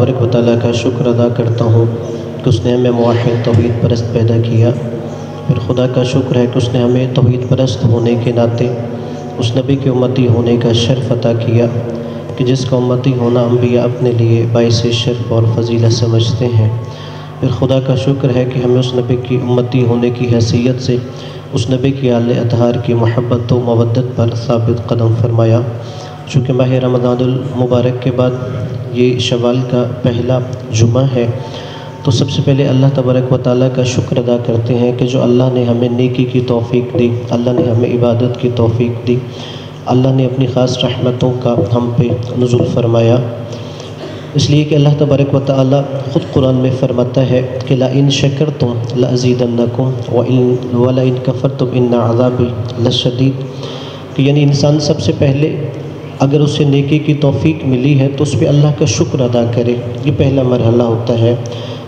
تبارک و تعالیٰ کا شکر ادا کرتا ہوں کہ اس نے ہمیں موحد توحید پرست پیدا کیا۔ پھر خدا کا شکر ہے کہ اس نے ہمیں توحید پرست ہونے کے ناطے اس نبی کے امتی ہونے کا شرف عطا کیا کہ جس کا امتی ہونا انبیاء اپنے لیے باعث شرف اور فضیلت سمجھتے ہیں۔ پھر خدا کا شکر ہے کہ ہمیں اس نبی کی امتی ہونے کی حیثیت سے اس نبی کی آل اطہار کی محبت و مودت پر ثابت قدم فرمایا۔ چونکہ ماہ رمضان المبارک کے بعد یہ شوال کا پہلا جمعہ ہے، تو سب سے پہلے اللہ تبارک و تعالیٰ کا شکر ادا کرتے ہیں کہ جو اللہ نے ہمیں نیکی کی توفیق دی، اللہ نے ہمیں عبادت کی توفیق دی، اللہ نے اپنی خاص رحمتوں کا ہم پہ نزول فرمایا۔ اس لیے کہ اللہ تبارک و تعالیٰ خود قرآن میں فرماتا ہے کہ لَإِن شَكَرْتُمْ لَأَزِيدَنَّكُمْ وَلَئِن كَفَرْتُمْ إِنَّ عَذَابِي لَشَدِيدٌ، کہ یعنی انسان سب سے پہلے اگر اسے نیکی کی توفیق ملی ہے تو اس پہ اللہ کا شکر ادا کرے، یہ پہلا مرحلہ ہوتا ہے۔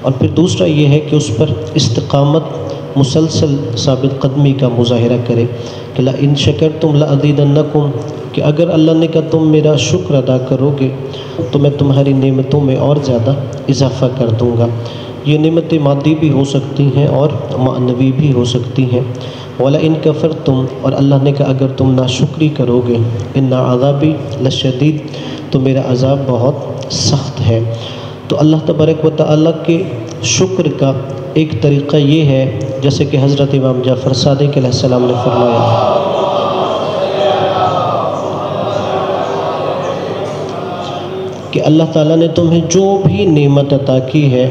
اور پھر دوسرا یہ ہے کہ اس پر استقامت مسلسل ثابت قدمی کا مظاہرہ کرے کہ لَإِن شَكَرْتُمْ لَأَزِيدَنَّكُمْ، کہ اگر اللہ نے کہا تم میرا شکر ادا کرو گے تو میں تمہاری نعمتوں میں اور زیادہ اضافہ کر دوں گا۔ یہ نعمتیں مادی بھی ہو سکتی ہیں اور معنوی بھی ہو سکتی ہیں۔ وَلَئِن كَفَرْتُمْ، اور اللہ نے کہا اگر تم ناشکری کرو گے إِنَّ عَذَابِي لَشَدِيدٌ، تو میرا عذاب بہت سخت ہے۔ تو اللہ تبارک و تعالیٰ کے شکر کا ایک طریقہ یہ ہے جیسے کہ حضرت امام جعفر صادق علیہ السلام نے فرمایا کہ اللہ تعالیٰ نے تمہیں جو بھی نعمت عطا کی ہے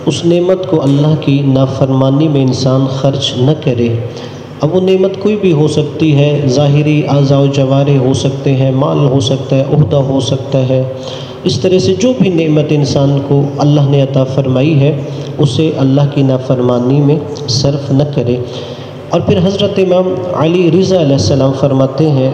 اس نعمت کو اللہ کی نافرمانی میں انسان خرچ نہ کرے۔ اب وہ نعمت کوئی بھی ہو سکتی ہے، ظاہری اعضاء و جوارح ہو سکتے ہیں، مال ہو سکتا ہے، عہدہ ہو سکتا ہے، اس طرح سے جو بھی نعمت انسان کو اللہ نے عطا فرمائی ہے اسے اللہ کی نافرمانی میں صرف نہ کرے۔ اور پھر حضرت امام علی رضا علیہ السلام فرماتے ہیں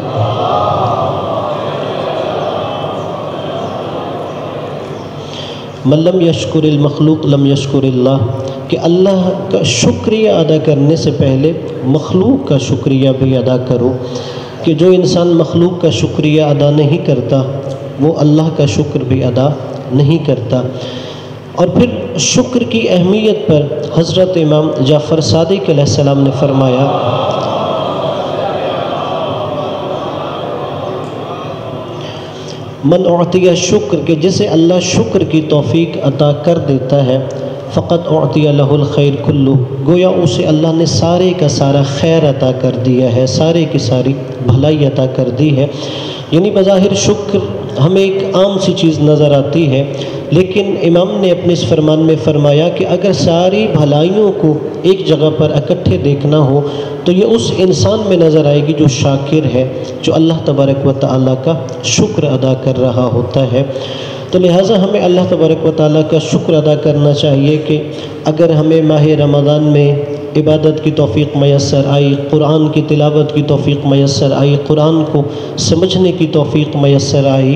من لم یشکر المخلوق لم یشکر اللہ، کہ اللہ کا شکریہ ادا کرنے سے پہلے مخلوق کا شکریہ بھی ادا کرو، کہ جو انسان مخلوق کا شکریہ ادا نہیں کرتا وہ اللہ کا شکر بھی ادا نہیں کرتا۔ اور پھر شکر کی اہمیت پر حضرت امام جعفر صادق علیہ السلام نے فرمایا من اعطی شکر، کہ جسے اللہ شکر کی توفیق عطا کر دیتا ہے فقط اعطی لہ الخیر کلہ، گویا اسے اللہ نے سارے کا سارا خیر عطا کر دیا ہے، سارے کی ساری بھلائی عطا کر دی ہے۔ یعنی بظاہر شکر ہمیں ایک عام سی چیز نظر آتی ہے، لیکن امام نے اپنے اس فرمان میں فرمایا کہ اگر ساری بھلائیوں کو ایک جگہ پر اکٹھے دیکھنا ہو تو یہ اس انسان میں نظر آئے گی جو شاکر ہے، جو اللہ تبارک و تعالیٰ کا شکر ادا کر رہا ہوتا ہے۔ تو لہٰذا ہمیں اللہ تبارک و تعالیٰ کا شکر ادا کرنا چاہیے کہ اگر ہمیں ماہ رمضان میں عبادت کی توفیق میسر آئی، قرآن کی تلاوت کی توفیق میسر آئی، قرآن کو سمجھنے کی توفیق میسر آئی،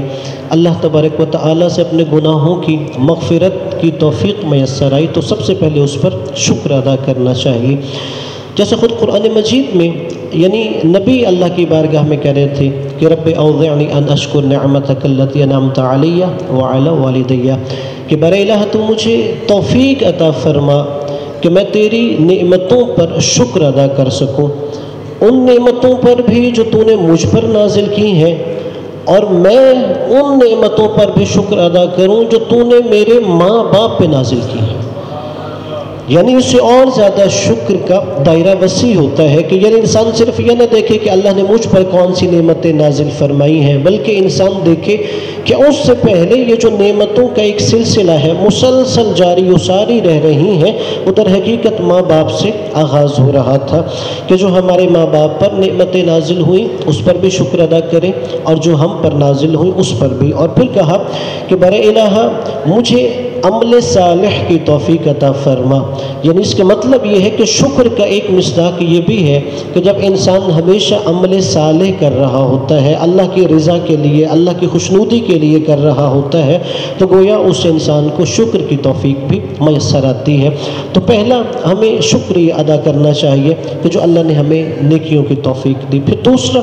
اللہ تبارک و تعالیٰ سے اپنے گناہوں کی مغفرت کی توفیق میسر آئی، تو سب سے پہلے اس پر شکر ادا کرنا چاہیے۔ جیسے خود قرآن مجید میں یعنی نبی اللہ کی بارگاہ میں کہہ رہے تھے کہ رب اوزعنی ان اشکر نعمتک التی انعمت علی وعلی والدی، کہ بر الہ تو مجھے توفیق عطا فرما کہ میں تیری نعمتوں پر شکر ادا کر سکوں، ان نعمتوں پر بھی جو تو نے مجھ پر نازل کی ہیں، اور میں ان نعمتوں پر بھی شکر ادا کروں جو تو نے میرے ماں باپ پہ نازل کی ہیں۔ یعنی اس سے اور زیادہ شکر کا دائرہ وسیع ہوتا ہے کہ یعنی انسان صرف یہ نہ دیکھے کہ اللہ نے مجھ پر کون سی نعمتیں نازل فرمائی ہیں، بلکہ انسان دیکھے کہ اس سے پہلے یہ جو نعمتوں کا ایک سلسلہ ہے مسلسل جاری و ساری رہ رہی ہیں، ادھر حقیقت ماں باپ سے آغاز ہو رہا تھا کہ جو ہمارے ماں باپ پر نعمتیں نازل ہوئیں اس پر بھی شکر ادا کریں، اور جو ہم پر نازل ہوئیں اس پر بھی۔ اور پھر کہا کہ بر الہ مجھے عمل صالح کی توفیق عطا فرما، یعنی اس کا مطلب یہ ہے کہ شکر کا ایک مصداق یہ بھی ہے کہ جب انسان ہمیشہ عمل صالح کر رہا ہوتا ہے، اللہ کی رضا کے لیے، اللہ کی خوشنودی کے لیے کر رہا ہوتا ہے، تو گویا اس انسان کو شکر کی توفیق بھی میسر آتی ہے۔ تو پہلا ہمیں شکریہ ادا کرنا چاہیے کہ جو اللہ نے ہمیں نیکیوں کی توفیق دی۔ پھر دوسرا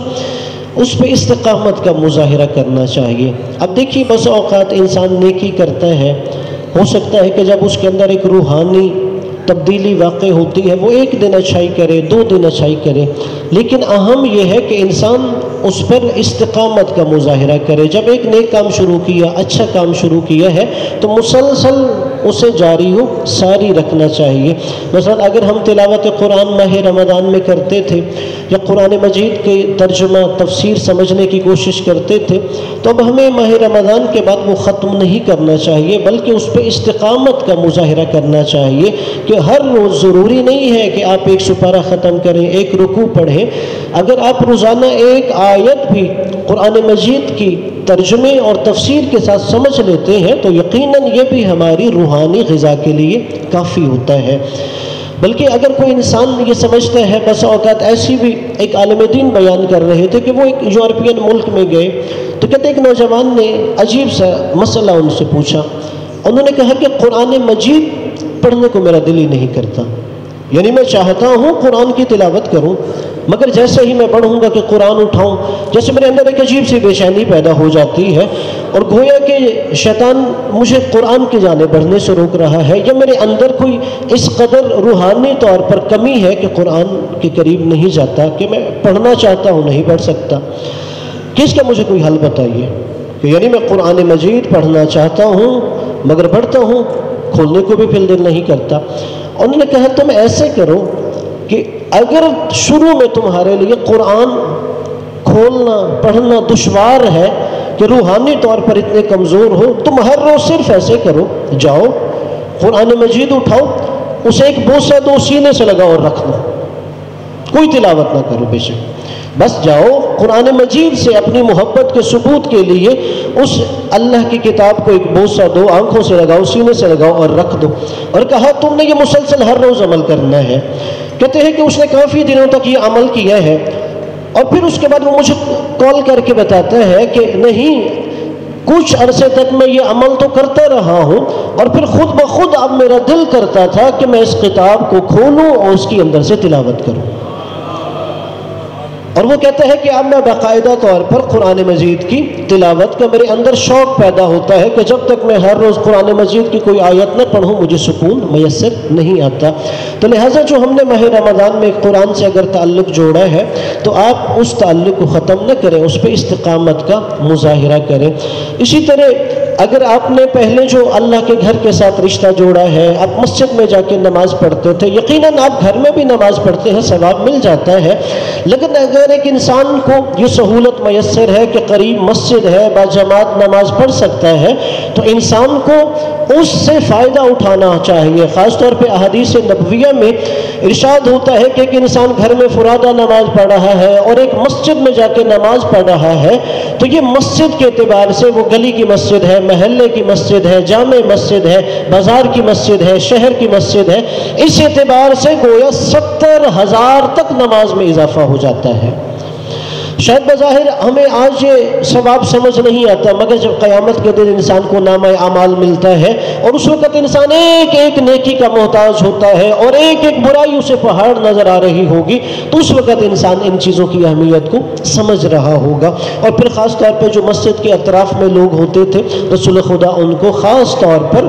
اس پہ استقامت کا مظاہرہ کرنا چاہیے۔ اب دیکھیے بس اوقات انسان نیکی کرتا ہے ہو سکتا ہے کہ جب اس کے اندر ایک روحانی تبدیلی واقع ہوتی ہے وہ ایک دن اچھائی کرے، 2 دن اچھائی کرے، لیکن اہم یہ ہے کہ انسان اس پر استقامت کا مظاہرہ کرے۔ جب ایک نیک کام شروع کیا، اچھا کام شروع کیا ہے تو مسلسل اسے جاری ہو ساری رکھنا چاہیے۔ مثلا اگر ہم تلاوت قرآن ماہ رمضان میں کرتے تھے یا قرآن مجید کے ترجمہ تفسیر سمجھنے کی کوشش کرتے تھے تو اب ہمیں ماہ رمضان کے بعد وہ ختم نہیں کرنا چاہیے، بلکہ اس پہ استقامت کا مظاہرہ کرنا چاہیے کہ ہر روز ضروری نہیں ہے کہ آپ ایک سپارہ ختم کریں، ایک رکوع پڑھیں۔ اگر آپ روزانہ ایک آیت بھی قرآن مجید کی ترجمے اور تفسیر کے ساتھ سمجھ لیتے ہیں تو یقیناً یہ بھی ہماری روحانی غذا کے لیے کافی ہوتا ہے۔ بلکہ اگر کوئی انسان یہ سمجھتا ہے، بس اوقات ایسی بھی ایک عالم دین بیان کر رہے تھے کہ وہ ایک یورپین ملک میں گئے تو کہتے ایک نوجوان نے عجیب سا مسئلہ ان سے پوچھا۔ انہوں نے کہا کہ قرآن مجید پڑھنے کو میرا دل ہی نہیں کرتا، یعنی میں چاہتا ہوں قرآن کی تلاوت کروں، مگر جیسے ہی میں پڑھوں گا کہ قرآن اٹھاؤں جیسے میرے اندر ایک عجیب سی بے چینی پیدا ہو جاتی ہے، اور گویا کہ شیطان مجھے قرآن کی جانب بڑھنے سے روک رہا ہے، یا میرے اندر کوئی اس قدر روحانی طور پر کمی ہے کہ قرآن کے قریب نہیں جاتا، کہ میں پڑھنا چاہتا ہوں نہیں پڑھ سکتا۔ کس کا مجھے کوئی حل بتائیے کہ یعنی میں قرآن مجید پڑھنا چاہتا ہوں مگر پڑھتا ہوں، کھولنے کو بھی پھر دل نہیں کرتا۔ انہوں نے کہا تم ایسے کرو کہ اگر شروع میں تمہارے لیے قرآن کھولنا پڑھنا دشوار ہے کہ روحانی طور پر اتنے کمزور ہو، تم ہر روز صرف ایسے کرو، جاؤ قرآن مجید اٹھاؤ، اسے ایک بوسہ دو، سینے سے لگاؤ اور رکھ دو، کوئی تلاوت نہ کرو، بے شک بس جاؤ قرآن مجید سے اپنی محبت کے ثبوت کے لیے اس اللہ کی کتاب کو ایک بوسہ دو، آنکھوں سے لگاؤ، سینے سے لگاؤ اور رکھ دو۔ اور کہا تم نے یہ مسلسل ہر روز عمل کرنا ہے۔ کہتے ہیں کہ اس نے کافی دنوں تک یہ عمل کیا ہے، اور پھر اس کے بعد وہ مجھے کال کر کے بتاتا ہے کہ نہیں، کچھ عرصے تک میں یہ عمل تو کرتا رہا ہوں، اور پھر خود بخود اب میرا دل کرتا تھا کہ میں اس کتاب کو کھولوں اور اس کی اندر سے تلاوت کروں۔ اور وہ کہتا ہے کہ اب میں باقاعدہ طور پر قرآن مجید کی تلاوت کا میرے اندر شوق پیدا ہوتا ہے کہ جب تک میں ہر روز قرآن مجید کی کوئی آیت نہ پڑھوں مجھے سکون میسر نہیں آتا۔ تو لہٰذا جو ہم نے ماہ رمضان میں قرآن سے اگر تعلق جوڑا ہے تو آپ اس تعلق کو ختم نہ کریں، اس پہ استقامت کا مظاہرہ کریں۔ اسی طرح اگر آپ نے پہلے جو اللہ کے گھر کے ساتھ رشتہ جوڑا ہے، آپ مسجد میں جا کے نماز پڑھتے تھے، یقیناً آپ گھر میں بھی نماز پڑھتے ہیں، ثواب مل جاتا ہے، لیکن اگر ایک انسان کو یہ سہولت میسر ہے کہ قریب مسجد ہے، باجماعت نماز پڑھ سکتا ہے، تو انسان کو اس سے فائدہ اٹھانا چاہیے۔ خاص طور پہ احادیث نبویہ میں ارشاد ہوتا ہے کہ ایک انسان گھر میں فرادہ نماز پڑھ رہا ہے اور ایک مسجد میں جا کے نماز پڑھ رہا ہے تو یہ مسجد کے اعتبار سے وہ گلی کی مسجد ہے، محلے کی مسجد ہے، جامع مسجد ہے، بازار کی مسجد ہے، شہر کی مسجد ہے، اس اعتبار سے گویا 70,000 تک نماز میں اضافہ ہو جاتا ہے۔ شاید بظاہر ہمیں آج یہ ثواب سمجھ نہیں آتا، مگر جب قیامت کے دن انسان کو نامہ اعمال ملتا ہے اور اس وقت انسان ایک ایک نیکی کا محتاج ہوتا ہے اور ایک ایک برائی اسے پہاڑ نظر آ رہی ہوگی، تو اس وقت انسان ان چیزوں کی اہمیت کو سمجھ رہا ہوگا۔ اور پھر خاص طور پہ جو مسجد کے اطراف میں لوگ ہوتے تھے، رسول خدا ان کو خاص طور پر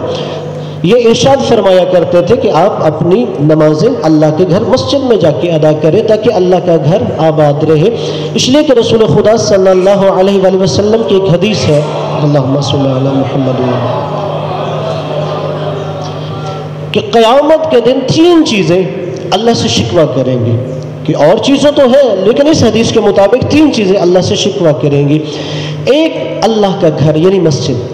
یہ ارشاد فرمایا کرتے تھے کہ آپ اپنی نمازیں اللہ کے گھر مسجد میں جا کے ادا کریں تاکہ اللہ کا گھر آباد رہے۔ اس لیے کہ رسول خدا صلی اللہ علیہ وآلہ وسلم کی ایک حدیث ہے، اللہم صلی علی محمد، کہ قیامت کے دن 3 چیزیں اللہ سے شکوہ کریں گی، کہ اور چیزیں تو ہیں لیکن اس حدیث کے مطابق 3 چیزیں اللہ سے شکوہ کریں گی۔ ایک، اللہ کا گھر یعنی مسجد،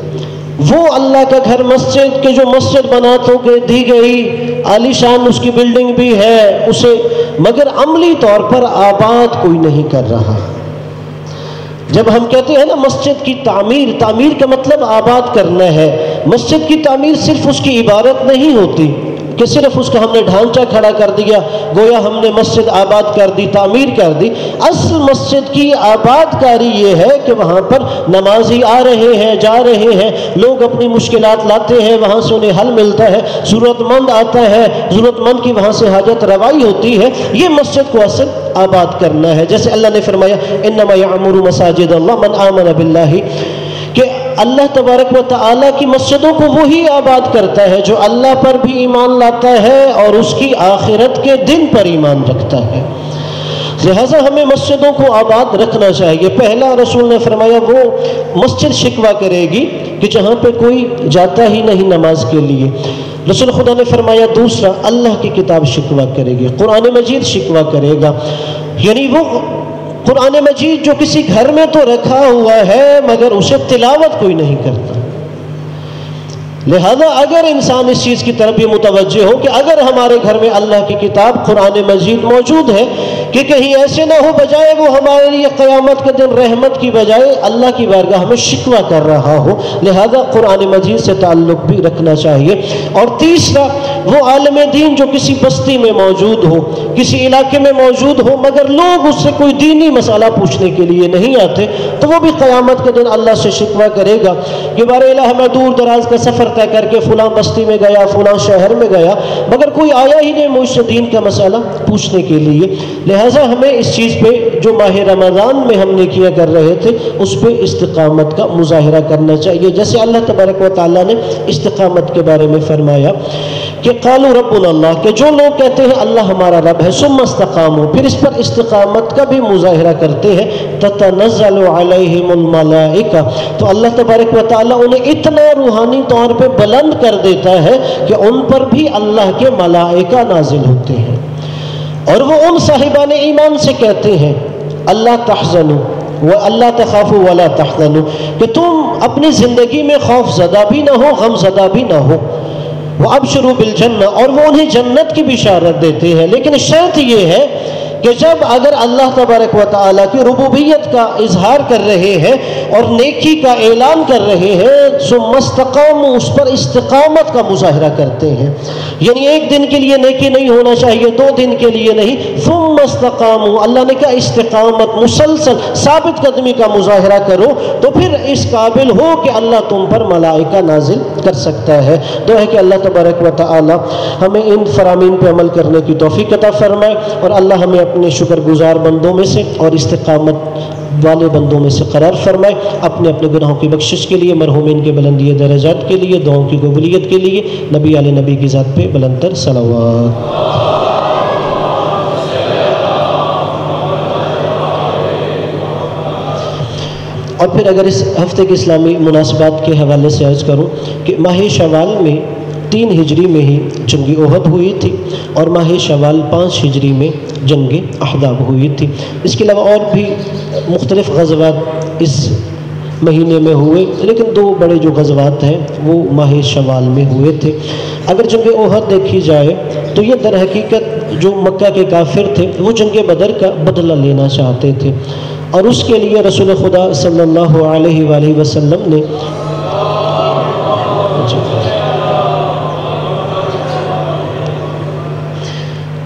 وہ اللہ کا گھر مسجد کہ جو مسجد بنا تو دی گئی، عالی شان اس کی بلڈنگ بھی ہے اسے، مگر عملی طور پر آباد کوئی نہیں کر رہا۔ جب ہم کہتے ہیں نا مسجد کی تعمیر کا مطلب آباد کرنا ہے۔ مسجد کی تعمیر صرف اس کی عبارت نہیں ہوتی کہ صرف اس کا ہم نے ڈھانچہ کھڑا کر دیا، گویا ہم نے مسجد آباد کر دی، تعمیر کر دی۔ اصل مسجد کی آباد کاری یہ ہے کہ وہاں پر نمازی آ رہے ہیں، جا رہے ہیں، لوگ اپنی مشکلات لاتے ہیں، وہاں سے انہیں حل ملتا ہے، ضرورت مند آتا ہے، ضرورت مند کی وہاں سے حاجت روائی ہوتی ہے۔ یہ مسجد کو اصل آباد کرنا ہے، جیسے اللہ نے فرمایا انما یعمر مساجد اللہ من آمن باللہ، کہ اللہ تبارک و تعالیٰ کی مسجدوں کو وہی آباد کرتا ہے جو اللہ پر بھی ایمان لاتا ہے اور اس کی آخرت کے دن پر ایمان رکھتا ہے۔ لہٰذا ہمیں مسجدوں کو آباد رکھنا چاہیے۔ پہلا رسول نے فرمایا وہ مسجد شکوہ کرے گی کہ جہاں پہ کوئی جاتا ہی نہیں نماز کے لیے۔ رسول خدا نے فرمایا دوسرا اللہ کی کتاب شکوہ کرے گی، قرآن مجید شکوہ کرے گا، یعنی وہ قرآن مجید جو کسی گھر میں تو رکھا ہوا ہے مگر اسے تلاوت کوئی نہیں کرتا۔ لہذا اگر انسان اس چیز کی طرف بھی متوجہ ہو کہ اگر ہمارے گھر میں اللہ کی کتاب قرآن مجید موجود ہے کہ کہیں ایسے نہ ہو بجائے وہ ہمارے لیے قیامت کے دن رحمت کی بجائے اللہ کی بارگاہ میں شکوہ کر رہا ہو، لہذا قرآن مجید سے تعلق بھی رکھنا چاہیے۔ اور تیسرا وہ عالم دین جو کسی بستی میں موجود ہو، کسی علاقے میں موجود ہو مگر لوگ اس سے کوئی دینی مسئلہ پوچھنے کے لیے نہیں آتے، تو وہ بھی قیامت کے دن اللہ سے شکوہ کرے گا کہ بار الہ میں دور دراز کا سفر طے کر کے فلاں بستی میں گیا، فلاں شہر میں گیا مگر کوئی آیا ہی نہیں مجھ سے دین کا مسئلہ پوچھنے کے لیے۔ لہٰذا ہمیں اس چیز پہ جو ماہ رمضان میں ہم نے کیا کر رہے تھے اس پہ استقامت کا مظاہرہ کرنا چاہیے، جیسے اللہ تبارک و تعالیٰ نے استقامت کے بارے میں فرمایا کہ قالوا ربنا اللہ، کہ جو لوگ کہتے ہیں اللہ ہمارا رب ہے، ثم استقاموا، پھر اس پر استقامت کا بھی مظاہرہ کرتے ہیں، تتنزل علیہم الملائکہ، تو اللہ تبارک و تعالیٰ انہیں اتنا روحانی طور پہ بلند کر دیتا ہے کہ ان پر بھی اللہ کے ملائکہ نازل ہوتے ہیں، اور وہ ان صاحبان ایمان سے کہتے ہیں اللہ تحزنوا وَأَلَّا تَخَافُوا وَلَا تَحْزَنُوا، کہ تم اپنی زندگی میں خوف زدہ بھی نہ ہو، غم زدہ بھی نہ ہو، وَأَبْشِرُوا بِالْجَنَّةِ، اور وہ انہیں جنت کی بشارت دیتے ہیں۔ لیکن شرط یہ ہے کہ جب اگر اللہ تبارک و تعالیٰ کی ربوبیت کا اظہار کر رہے ہیں اور نیکی کا اعلان کر رہے ہیں ثم استقاموا، اس پر استقامت کا مظاہرہ کرتے ہیں، یعنی ایک دن کے لیے نیکی نہیں ہونا چاہیے، 2 دن کے لیے نہیں، ثم استقاموا، اللہ نے کہا استقامت مسلسل ثابت قدمی کا مظاہرہ کرو تو پھر اس قابل ہو کہ اللہ تم پر ملائکہ نازل کر سکتا ہے۔ دعا ہے کہ اللہ تبارک و تعالیٰ ہمیں ان فرامین پہ عمل کرنے کی توفیق عطا فرمائے، اور اللہ ہمیں اپنے شکر گزار بندوں میں سے اور استقامت والے بندوں میں سے قرار فرمائے۔ اپنے اپنے گناہوں کی بخشش کے لیے، مرحومین کے بلندی درجات کے لیے، دعاؤں کی قبولیت کے لیے نبی علیہ نبی کی ذات پہ بلند تر صلوات۔ اور پھر اگر اس ہفتے کے اسلامی مناسبات کے حوالے سے عرض کروں کہ ماہ شوال میں 3 ہجری میں ہی جنگ احد ہوئی تھی، اور ماہ شوال 5 ہجری میں جنگ احزاب ہوئی تھی۔ اس کے علاوہ اور بھی مختلف غزوات اس مہینے میں ہوئے، لیکن 2 بڑے جو غزوات ہیں وہ ماہ شوال میں ہوئے تھے۔ اگر جنگ احد دیکھی جائے تو یہ در حقیقت جو مکہ کے کافر تھے وہ جنگ بدر کا بدلہ لینا چاہتے تھے، اور اس کے لیے رسول خدا صلی اللہ علیہ وآلہ وسلم نے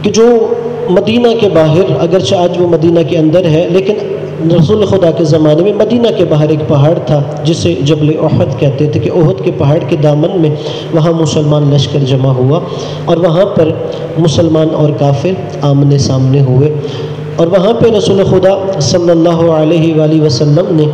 کہ جو مدینہ کے باہر، اگرچہ آج وہ مدینہ کے اندر ہے لیکن رسول خدا کے زمانے میں مدینہ کے باہر ایک پہاڑ تھا جسے جبل احد کہتے تھے، کہ احد کے پہاڑ کے دامن میں وہاں مسلمان لشکر جمع ہوا، اور وہاں پر مسلمان اور کافر آمنے سامنے ہوئے، اور وہاں پہ رسول خدا صلی اللہ علیہ وآلہ وسلم نے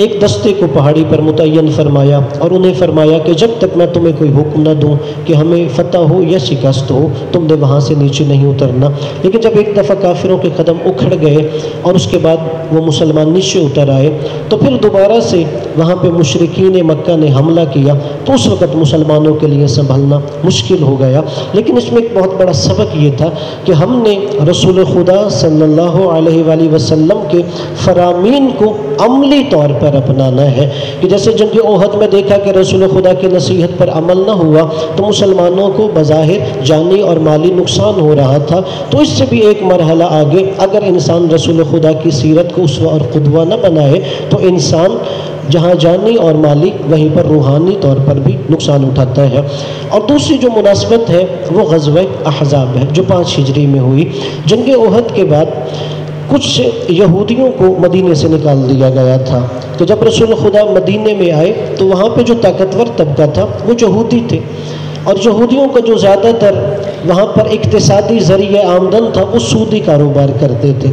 ایک دستے کو پہاڑی پر متعین فرمایا، اور انہیں فرمایا کہ جب تک میں تمہیں کوئی حکم نہ دوں کہ ہمیں فتح ہو یا شکست ہو تم نے وہاں سے نیچے نہیں اترنا۔ لیکن جب ایک دفعہ کافروں کے قدم اکھڑ گئے اور اس کے بعد وہ مسلمان نیچے اتر آئے تو پھر دوبارہ سے وہاں پہ مشرکین مکہ نے حملہ کیا، تو اس وقت مسلمانوں کے لیے سنبھلنا مشکل ہو گیا۔ لیکن اس میں ایک بہت بڑا سبق یہ تھا کہ ہم نے رسول خدا صلی اللہ علیہ وآلہ وسلم کے فرامین کو عملی طور پر اپنانا ہے، کہ جیسے جنگ احد میں دیکھا کہ رسول خدا کی نصیحت پر عمل نہ ہوا تو مسلمانوں کو بظاہر جانی اور مالی نقصان ہو رہا تھا، تو اس سے بھی ایک مرحلہ آگے اگر انسان رسول خدا کی سیرت کو اسوہ اور قدوہ نہ بنائے تو انسان جہاں جانی اور مالی وہیں پر روحانی طور پر بھی نقصان اٹھاتا ہے۔ اور دوسری جو مناسبت ہے وہ غزوہ احزاب ہے جو 5 ہجری میں ہوئی۔ جنگ احد کے بعد کچھ یہودیوں کو مدینے سے نکال دیا گیا تھا، تو جب رسول خدا مدینے میں آئے تو وہاں پہ جو طاقتور طبقہ تھا وہ یہودی تھے، اور یہودیوں کا جو زیادہ تر وہاں پر اقتصادی ذریعہ آمدن تھا وہ سودی کاروبار کرتے تھے۔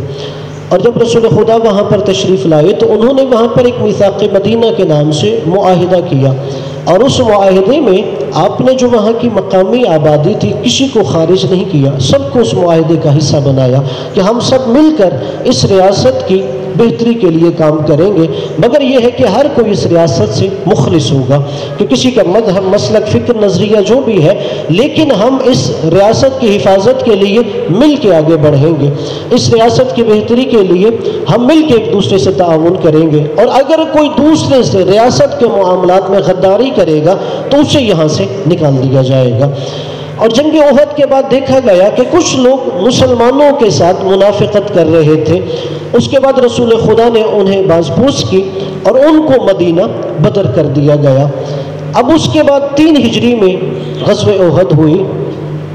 اور جب رسول خدا وہاں پر تشریف لائے تو انہوں نے وہاں پر ایک میثاق مدینہ کے نام سے معاہدہ کیا، اور اس معاہدے میں آپ نے جو وہاں کی مقامی آبادی تھی کسی کو خارج نہیں کیا، سب کو اس معاہدے کا حصہ بنایا کہ ہم سب مل کر اس ریاست کی بہتری کے لیے کام کریں گے، مگر یہ ہے کہ ہر کوئی اس ریاست سے مخلص ہوگا کہ کسی کا مذہب، مسلک، فکر، نظریہ جو بھی ہے، لیکن ہم اس ریاست کی حفاظت کے لیے مل کے آگے بڑھیں گے، اس ریاست کی بہتری کے لیے ہم مل کے ایک دوسرے سے تعاون کریں گے، اور اگر کوئی دوسرے سے ریاست کے معاملات میں غداری کرے گا تو اسے یہاں سے نکال دیا جائے گا۔ اور جنگ احد کے بعد دیکھا گیا کہ کچھ لوگ مسلمانوں کے ساتھ منافقت کر رہے تھے، اس کے بعد رسول خدا نے انہیں باز پوچھ کی اور ان کو مدینہ بدر کر دیا گیا۔ اب اس کے بعد 3 ہجری میں غزوہ احد ہوئی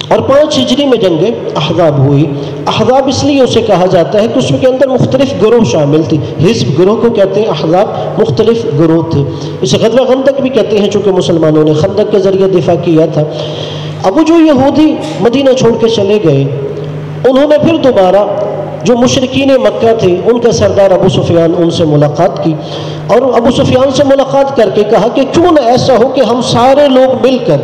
اور 5 ہجری میں جنگ احزاب ہوئی۔ احزاب اس لیے اسے کہا جاتا ہے کہ اس کے اندر مختلف گروہ شامل تھی، حزب گروہ کو کہتے ہیں، احزاب مختلف گروہ تھے۔ اسے غزوہ خندق بھی کہتے ہیں چونکہ مسلمانوں نے خندق کے ذریعے دفاع کیا تھا۔ اب وہ جو یہودی مدینہ چھوڑ کے چلے گئے، انہوں نے پھر دوبارہ جو مشرکین مکہ تھے ان کا سردار ابو سفیان ان سے ملاقات کی، اور ابو سفیان سے ملاقات کر کے کہا کہ کیوں نہ ایسا ہو کہ ہم سارے لوگ مل کر،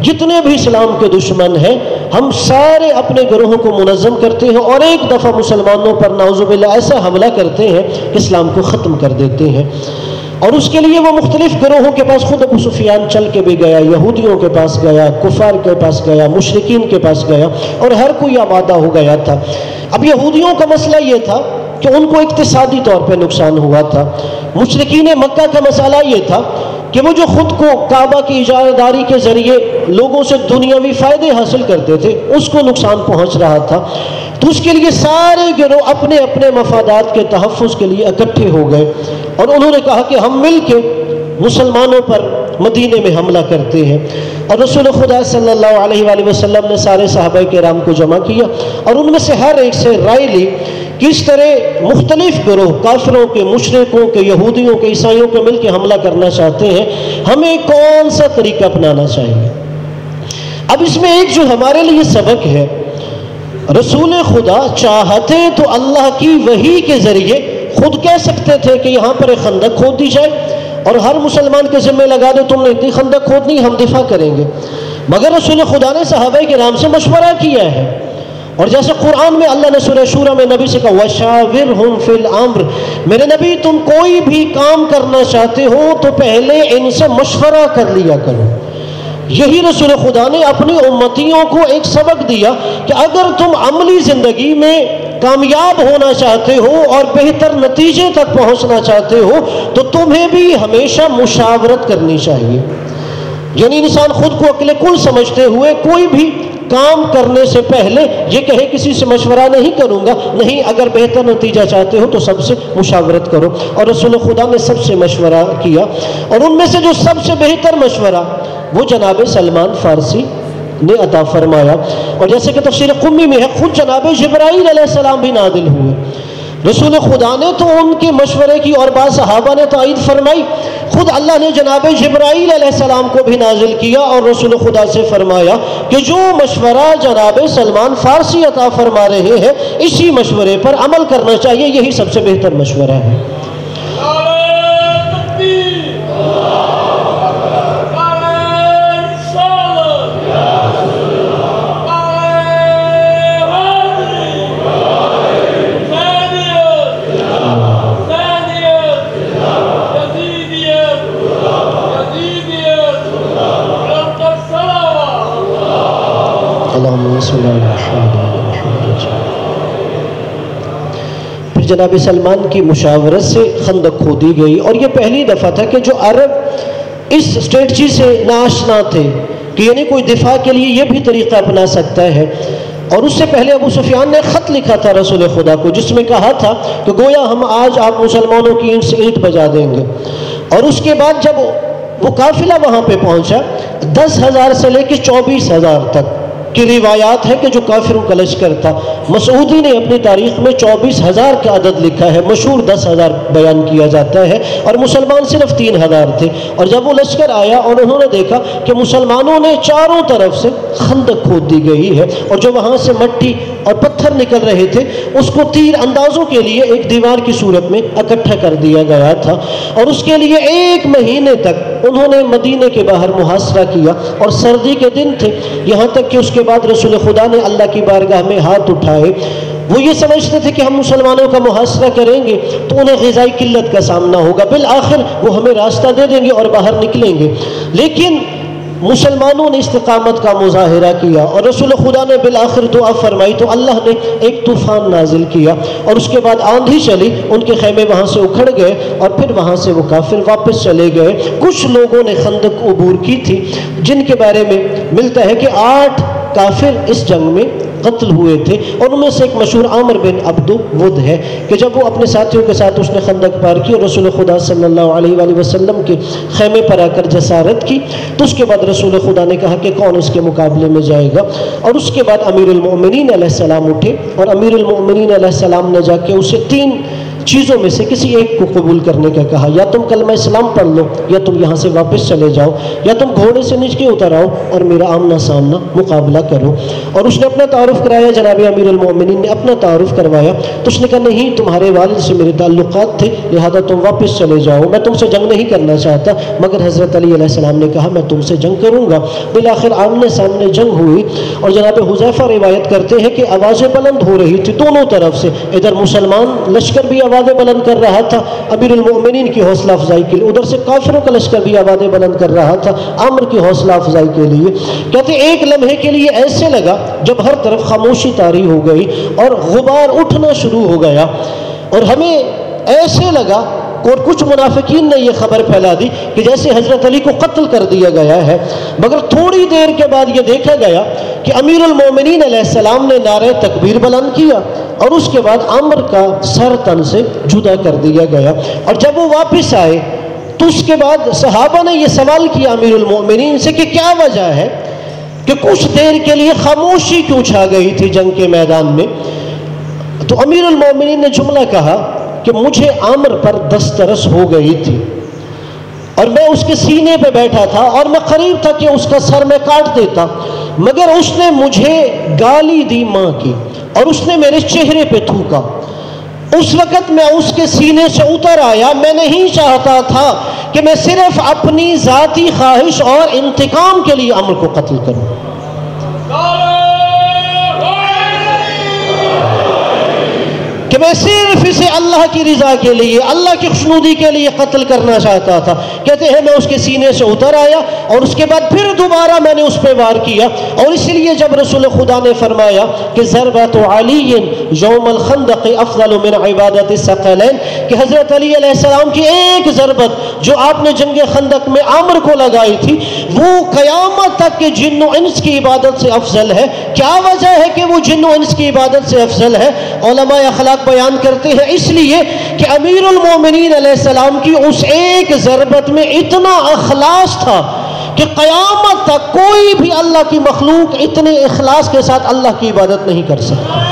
جتنے بھی اسلام کے دشمن ہیں، ہم سارے اپنے گروہوں کو منظم کرتے ہیں اور ایک دفعہ مسلمانوں پر نعوذ باللہ ایسا حملہ کرتے ہیں کہ اسلام کو ختم کر دیتے ہیں۔ اور اس کے لیے وہ مختلف گروہوں کے پاس خود ابو سفیان چل کے بھی گیا، یہودیوں کے پاس گیا، کفار کے پاس گیا، مشرکین کے پاس گیا، اور ہر کوئی آمادہ ہو گیا تھا۔ اب یہودیوں کا مسئلہ یہ تھا کہ ان کو اقتصادی طور پہ نقصان ہوا تھا، مشرکین مکہ کا مسئلہ یہ تھا کہ وہ جو خود کو کعبہ کی اجارہ کے ذریعے لوگوں سے دنیاوی فائدے حاصل کرتے تھے، اس کو نقصان پہنچ رہا تھا، تو اس کے لیے سارے گروہ اپنے اپنے مفادات کے تحفظ کے لیے اکٹھے ہو گئے، اور انہوں نے کہا کہ ہم مل کے مسلمانوں پر مدینے میں حملہ کرتے ہیں۔ اور رسول خدا صلی اللہ علیہ وآلہ وسلم نے سارے صحابہ کرام کو جمع کیا اور ان میں سے ہر ایک سے رائے لی کہ اس طرح مختلف گروہ کافروں کے، مشرکوں کے، یہودیوں کے، عیسائیوں کے مل کے حملہ کرنا چاہتے ہیں، ہمیں کون سا طریقہ اپنانا چاہیے۔ اب اس میں ایک جو ہمارے لیے سبق ہے، رسول خدا چاہتے تو اللہ کی وحی کے ذریعے خود کہہ سکتے تھے کہ یہاں پر ایک خندق کھود دی جائے اور ہر مسلمان کے ذمہ لگا دو تم نے اتنی خندق کھودنی، ہم دفاع کریں گے، مگر رسول خدا نے صحابہ کرام سے مشورہ کیا ہے، اور جیسے قرآن میں اللہ نے سورہ شورى میں نبی سے کہا وَشَاوِرْهُمْ فِي الْأَمْرِ، میرے نبی تم کوئی بھی کام کرنا چاہتے ہو تو پہلے ان سے مشورہ کر لیا کرو۔ یہی رسول خدا نے اپنی امتیوں کو ایک سبق دیا کہ اگر تم عملی زندگی میں کامیاب ہونا چاہتے ہو اور بہتر نتیجے تک پہنچنا چاہتے ہو تو تمہیں بھی ہمیشہ مشاورت کرنی چاہیے، یعنی انسان خود کو عقل کل سمجھتے ہوئے کوئی بھی کام کرنے سے پہلے یہ کہے کسی سے مشورہ نہیں کروں گا، نہیں، اگر بہتر نتیجہ چاہتے ہو تو سب سے مشاورت کرو، اور رسول خدا نے سب سے مشورہ کیا، اور ان میں سے جو سب سے بہتر مشورہ وہ جناب سلمان فارسی نے عطا فرمایا، اور جیسے کہ تفسیر قمی میں ہے خود جناب جبرائیل علیہ السلام بھی نازل ہوئے، رسول خدا نے تو ان کے مشورے کی اور بعض صحابہ نے تائید فرمائی، خود اللہ نے جناب جبرائیل علیہ السلام کو بھی نازل کیا اور رسول خدا سے فرمایا کہ جو مشورہ جناب سلمان فارسی عطا فرما رہے ہیں اسی مشورے پر عمل کرنا چاہیے، یہی سب سے بہتر مشورہ ہے۔ پھر جناب سلمان کی مشاورت سے خندق کھودی گئی، اور یہ پہلی دفعہ تھا کہ جو عرب اس اسٹریٹجی سے ناآشنا تھے کہ یعنی کوئی دفاع کے لیے یہ بھی طریقہ اپنا سکتا ہے، اور اس سے پہلے ابو سفیان نے خط لکھا تھا رسول خدا کو جس میں کہا تھا کہ گویا ہم آج آپ مسلمانوں کی اینٹ سے اینٹ بجا دیں گے، اور اس کے بعد جب وہ قافلہ وہاں پہ پہنچا 10,000 سے لے کے 24,000 تک کی روایات ہے کہ جو کافروں کا لشکر تھا، مسعودی نے اپنی تاریخ میں 24,000 کا عدد لکھا ہے، مشہور 10,000 بیان کیا جاتا ہے، اور مسلمان صرف 3,000 تھے، اور جب وہ لشکر آیا اور انہوں نے دیکھا کہ مسلمانوں نے چاروں طرف سے خندق کھود دی گئی ہے، اور جو وہاں سے مٹی اور پتھر نکل رہے تھے، اس کو تیر اندازوں کے لیے ایک دیوار کی صورت میں اکٹھا کر دیا گیا تھا، اور اس کے لیے 1 مہینے تک انہوں نے مدینے کے باہر محاصرہ کیا، اور سردی کے دن تھے، یہاں تک کہ اس کے بعد رسول خدا نے اللہ کی بارگاہ میں ہاتھ اٹھائے۔ وہ یہ سمجھتے تھے کہ ہم مسلمانوں کا محاصرہ کریں گے تو انہیں غذائی قلت کا سامنا ہوگا، بالآخر وہ ہمیں راستہ دے دیں گے اور باہر نکلیں گے، لیکن مسلمانوں نے استقامت کا مظاہرہ کیا، اور رسول خدا نے بالآخر دعا فرمائی تو اللہ نے ایک طوفان نازل کیا، اور اس کے بعد آندھی چلی، ان کے خیمے وہاں سے اکھڑ گئے، اور پھر وہاں سے وہ کافر واپس چلے گئے۔ کچھ لوگوں نے خندق عبور کی تھی، جن کے بارے میں ملتا ہے کہ 8 کافر اس جنگ میں قتل ہوئے تھے، اور ان میں سے ایک مشہور عامر بن عبد ود ہے کہ جب وہ اپنے ساتھیوں کے ساتھ اس نے خندق پار کی اور رسول خدا صلی اللہ علیہ وآلہ وسلم کے خیمے پر آ کر جسارت کی، تو اس کے بعد رسول خدا نے کہا کہ کون اس کے مقابلے میں جائے گا، اور اس کے بعد امیر المؤمنین علیہ السلام اٹھے، اور امیر المؤمنین علیہ السلام نے جا کے اسے 3 چیزوں میں سے کسی ایک کو قبول کرنے کا کہا، یا تم کلمہ اسلام پڑھ لو، یا تم یہاں سے واپس چلے جاؤ، یا تم گھوڑے سے نیچے اتر آؤ اور میرا آمنا سامنا مقابلہ کرو۔ اور اس نے اپنا تعارف کرایا، جناب امیر المؤمنین نے اپنا تعارف کروایا، تو اس نے کہا نہیں، تمہارے والد سے میرے تعلقات تھے، لہذا تم واپس چلے جاؤ، میں تم سے جنگ نہیں کرنا چاہتا۔ مگر حضرت علی علیہ السلام نے کہا میں تم سے جنگ کروں گا۔ بالآخر آمنے سامنے جنگ ہوئی، اور جناب حذیفہ روایت کرتے ہیں کہ آوازیں بلند ہو رہی تھی دونوں طرف سے، ادھر مسلمان لشکر بھی آوازیں بلند کر رہا تھا امیر المؤمنین کی حوصلہ افزائی کے لیے، ادھر سے کافروں کا لشکر بھی آوازیں بلند کر رہا تھا عامر کی حوصلہ افزائی کے لیے۔ کہتے ایک لمحے کے لیے ایسے لگا جب ہر طرف خاموشی طاری ہو گئی اور غبار اٹھنا شروع ہو گیا، اور ہمیں ایسے لگا، اور کچھ منافقین نے یہ خبر پھیلا دی کہ جیسے حضرت علی کو قتل کر دیا گیا ہے، مگر تھوڑی دیر کے بعد یہ دیکھا گیا کہ امیر المومنین علیہ السلام نے نعرہ تکبیر بلند کیا، اور اس کے بعد عامر کا سر تن سے جدا کر دیا گیا۔ اور جب وہ واپس آئے تو اس کے بعد صحابہ نے یہ سوال کیا امیر المومنین سے کہ کیا وجہ ہے کہ کچھ دیر کے لیے خاموشی کیوں چھا گئی تھی جنگ کے میدان میں؟ تو امیر المومنین نے جملہ کہا کہ مجھے عامر پر دسترس ہو گئی تھی، اور میں اس کے سینے پہ بیٹھا تھا، اور میں قریب تھا کہ اس کا سر میں کاٹ دیتا، مگر اس نے مجھے گالی دی ماں کی، اور اس نے میرے چہرے پہ تھوکا۔ اس وقت میں اس کے سینے سے اتر آیا، میں نہیں چاہتا تھا کہ میں صرف اپنی ذاتی خواہش اور انتقام کے لیے عامر کو قتل کروں، کہ میں صرف اسے اللہ کی رضا کے لیے، اللہ کی خوشنودی کے لیے قتل کرنا چاہتا تھا۔ کہتے ہیں میں اس کے سینے سے اتر آیا، اور اس کے بعد پھر دوبارہ میں نے اس پہ وار کیا، اور اس لیے جب رسول خدا نے فرمایا کہ ضربۃ علی یوم الخندق افضل من عبادت الثقلین، کہ حضرت علی علیہ السلام کی ایک ضربت جو آپ نے جنگ خندق میں عامر کو لگائی تھی، وہ قیامت تک کے جن و انس کی عبادت سے افضل ہے۔ کیا وجہ ہے کہ وہ جن و انس کی عبادت سے افضل ہے؟ علماء اخلاق بیان کرتے ہیں اس لیے کہ امیر المومنین علیہ السلام کی اس ایک ضربت میں اتنا اخلاص تھا کہ قیامت تک کوئی بھی اللہ کی مخلوق اتنے اخلاص کے ساتھ اللہ کی عبادت نہیں کر سکتا۔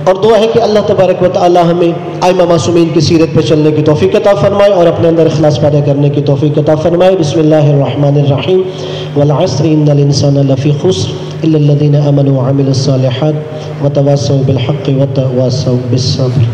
اور دعا ہے کہ اللہ تبارک و تعالی ہمیں ائمہ معصومین کی سیرت پہ چلنے کی توفیق عطا فرمائے اور اپنے اندر اخلاص پیدا کرنے کی توفیق عطا فرمائے۔ بسم اللہ الرحمن الرحیم، والعصر ان الانسان لفی خسر الا الذین آمنوا وعملوا الصالحات وتواصوا بالحق وتواصوا بالصبر۔